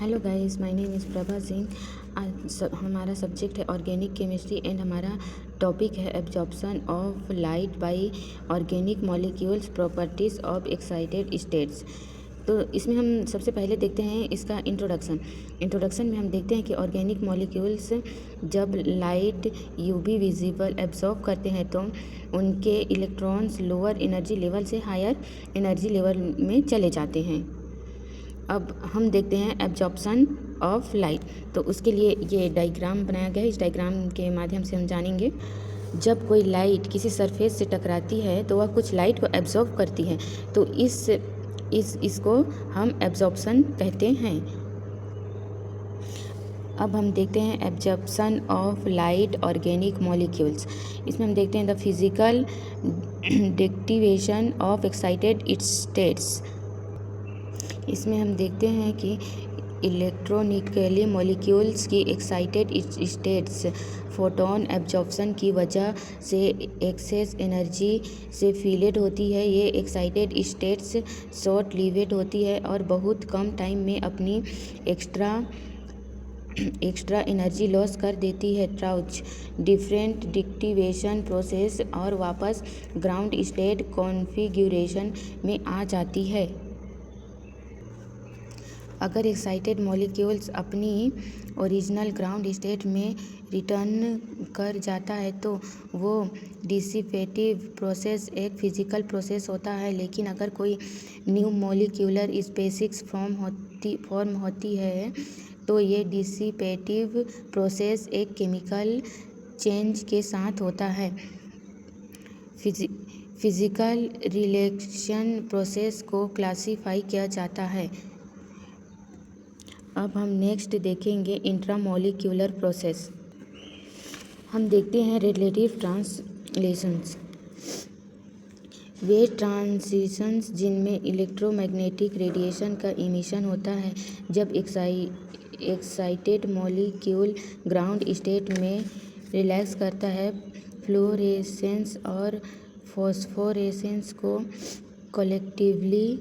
Hello guys, my name is Prabha Singh. आज हमारा subject है ऑर्गेनिक केमिस्ट्री एंड हमारा टॉपिक है absorption of light by organic molecules, properties of excited states. तो इसमें हम सबसे पहले देखते हैं इसका इंट्रोडक्शन में हम देखते हैं कि ऑर्गेनिक मॉलिक्यूल्स जब लाइट यूवी विजिबल एब्जॉर्ब करते हैं तो उनके इलेक्ट्रॉन्स लोअर एनर्जी लेवल से हायर एनर्जी लेवल में चले जाते हैं। अब हम देखते हैं एब्जॉर्प्शन ऑफ लाइट। तो उसके लिए ये डायग्राम बनाया गया है। इस डायग्राम के माध्यम से हम जानेंगे जब कोई लाइट किसी सरफेस से टकराती है तो वह कुछ लाइट को एब्जॉर्ब करती है, तो इसको हम एब्जॉर्प्शन कहते हैं। अब हम देखते हैं absorption of light organic molecules. इसमें हम देखते हैं the physical deactivation of excited states. इसमें हम देखते हैं कि इलेक्ट्रॉनिकली मॉलिक्यूल्स की एक्साइटेड स्टेट्स फोटोन एब्जॉर्प्शन की वजह से एक्सेस एनर्जी से फील्ड होती है। ये एक्साइटेड स्टेट्स शॉर्ट लिव्ड होती है और बहुत कम टाइम में अपनी एक्स्ट्रा एनर्जी लॉस कर देती है। ट्राउच डिफरेंट डिक्टिवेशन प्रोसेस और वापस ग्राउंड स्टेट कॉन्फ़िगरेशन में आ जाती है। अगर एक्साइटेड मॉलिक्यूल्स अपनी ओरिजिनल ग्राउंड स्टेट में रिटर्न कर जाता है तो वो डिसिपेटिव प्रोसेस एक फिजिकल प्रोसेस होता है। लेकिन अगर कोई न्यू मॉलिक्यूलर स्पीशीज फॉर्म होती है तो ये डिसिपेटिव प्रोसेस एक केमिकल चेंज के साथ होता है। फिजिकल रिलेक्शन प्रोसेस को क्लासीफाई किया जाता है। अब हम नेक्स्ट देखेंगे इंट्रामॉलिक्यूलर प्रोसेस। हम देखते हैं रिलेटिव ट्रांसलेशंस। वे ट्रांजिशंस जिनमें इलेक्ट्रोमैग्नेटिक रेडिएशन का इमिशन होता है जब एक्साइटेड मॉलिक्यूल ग्राउंड स्टेट में रिलैक्स करता है। फ्लोरेसेंस और फॉस्फोरेसेंस को कलेक्टिवली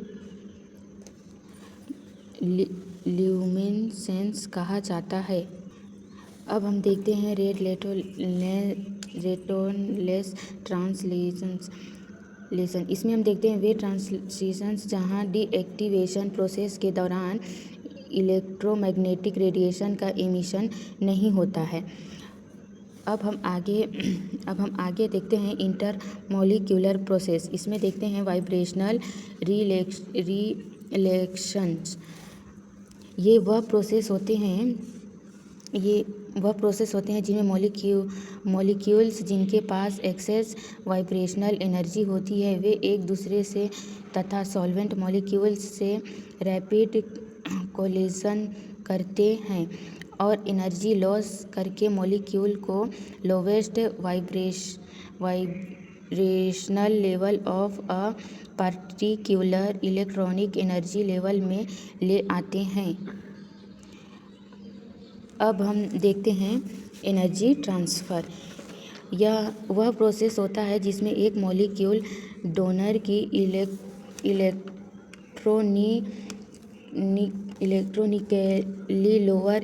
ल्यूमिनेसेंस कहा जाता है। अब हम देखते हैं रेटोनलेस ट्रांसलेशंस। इसमें हम देखते हैं वे ट्रांजिशंस जहां डीएक्टिवेशन प्रोसेस के दौरान इलेक्ट्रोमैग्नेटिक रेडिएशन का इमिशन नहीं होता है। अब हम आगे देखते हैं इंटरमॉलिक्यूलर प्रोसेस। इसमें देखते हैं वाइब्रेशनल रिलेक्शंस। ये वह प्रोसेस होते हैं जिनमें मॉलिक्यूल्स जिनके पास एक्सेस वाइब्रेशनल एनर्जी होती है वे एक दूसरे से तथा सॉल्वेंट मॉलिक्यूल्स से रैपिड कोलिजन करते हैं और एनर्जी लॉस करके मॉलिक्यूल को lowest vibrational level of a particular electronic energy level में ले आते हैं। अब हम देखते हैं एनर्जी ट्रांसफ़र। यह वह प्रोसेस होता है जिसमें एक मॉलिक्यूल डोनर की electronically lower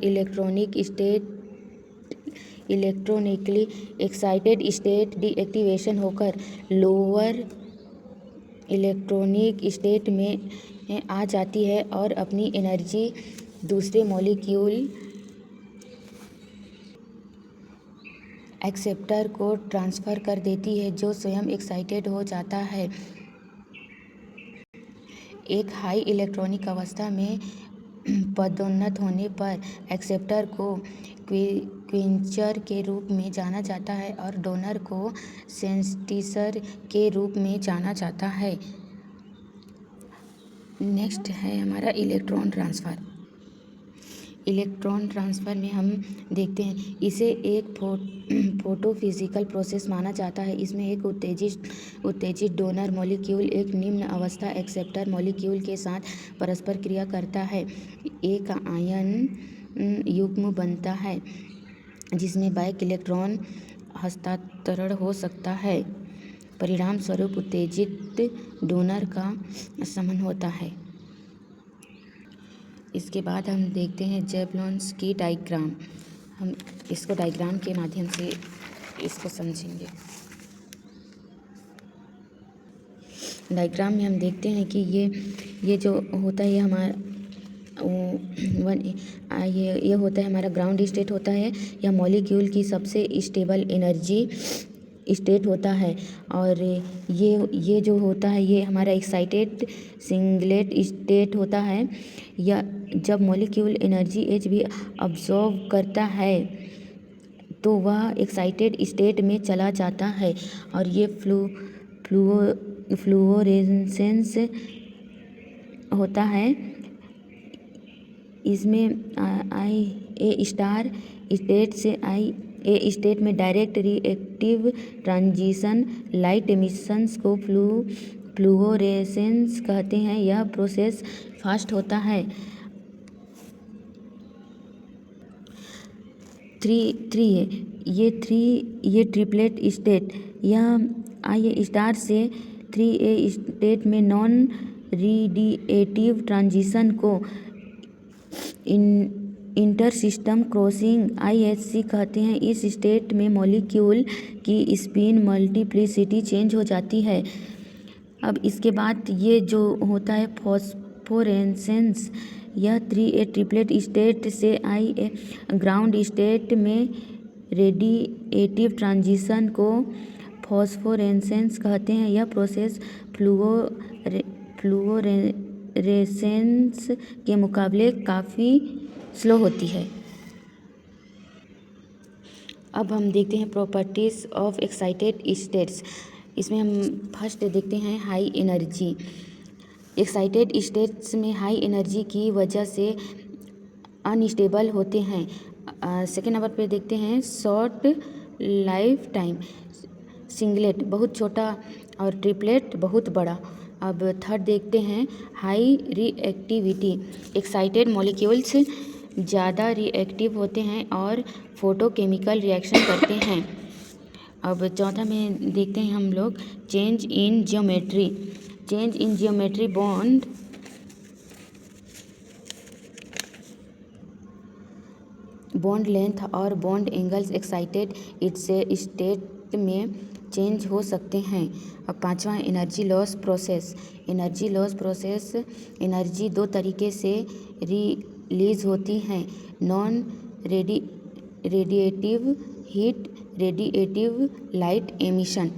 electronically excited state deactivation होकर लोअर इलेक्ट्रॉनिक स्टेट में आ जाती है और अपनी एनर्जी दूसरे मॉलिक्यूल एक्सेप्टर को ट्रांसफ़र कर देती है जो स्वयं एक्साइटेड हो जाता है। एक हाई इलेक्ट्रॉनिक अवस्था में पदोन्नत होने पर एक्सेप्टर को क्विंचर के रूप में जाना जाता है और डोनर को सेंटिसर के रूप में जाना जाता है। नेक्स्ट है हमारा इलेक्ट्रॉन ट्रांसफ़र में हम देखते हैं इसे एक फोटोफिजिकल प्रोसेस माना जाता है। इसमें एक उत्तेजित डोनर मॉलिक्यूल एक निम्न अवस्था एक्सेप्टर मॉलिक्यूल के साथ परस्पर क्रिया करता है। एक आयन युग्म बनता है जिसमें बैक इलेक्ट्रॉन हस्तांतरण हो सकता है। परिणाम स्वरूप उत्तेजित डोनर का शमन होता है। इसके बाद हम देखते हैं जेवलॉन्स की डायग्राम। हम इसको डायग्राम के माध्यम से इसको समझेंगे। डायग्राम में हम देखते हैं कि ये जो होता है ये हमारा ये होता है हमारा ग्राउंड स्टेट होता है। यह मॉलिक्यूल की सबसे स्टेबल एनर्जी स्टेट होता है। और ये जो होता है ये हमारा एक्साइटेड सिंगलेट स्टेट होता है। या जब मॉलिक्यूल एनर्जी एच भी अब्जॉर्व करता है तो वह एक्साइटेड स्टेट में चला जाता है। और ये फ्लुओरेसेंस होता है। इसमें आई ए स्टार स्टेट से आई ए स्टेट में direct reactive transition light emissions को फ्लुओरेसेंस कहते हैं। यह प्रोसेस फास्ट होता है। थ्री है ये ट्रिपलेट स्टेट। यह आई स्टार से 3A स्टेट में नॉन रेडिएटिव ट्रांजिशन को इंटर सिस्टम क्रॉसिंग ISC कहते हैं। इस स्टेट में मॉलिक्यूल की स्पिन मल्टीप्लिसिटी चेंज हो जाती है। अब इसके बाद ये जो होता है फॉस्फोरेसेंस। यह 3A ट्रिपलेट स्टेट से IA ग्राउंड स्टेट में रेडिएटिव ट्रांजिशन को फॉस्फोरेसेंस कहते हैं। यह प्रोसेस फ्लुओरेसेंस के मुकाबले काफ़ी स्लो होती है। अब हम देखते हैं प्रॉपर्टीज़ ऑफ एक्साइटेड स्टेट्स। इसमें हम फर्स्ट देखते हैं हाई एनर्जी। एक्साइटेड स्टेट्स में हाई एनर्जी की वजह से अनस्टेबल होते हैं। सेकेंड नंबर पे देखते हैं शॉर्ट लाइफ टाइम। सिंगलेट बहुत छोटा और ट्रिपलेट बहुत बड़ा। अब थर्ड देखते हैं हाई रिएक्टिविटी। एक्साइटेड मॉलिक्यूल्स ज़्यादा रिएक्टिव होते हैं और फोटोकेमिकल रिएक्शन करते हैं। अब चौथा में देखते हैं हम लोग change in geometry. Change in geometry bond length और बॉन्ड एंगल्स एक्साइटेड स्टेट में चेंज हो सकते हैं। अब पांचवा एनर्जी लॉस प्रोसेस। एनर्जी दो तरीके से रिलीज होती हैं, non radiative heat, radiative light emission.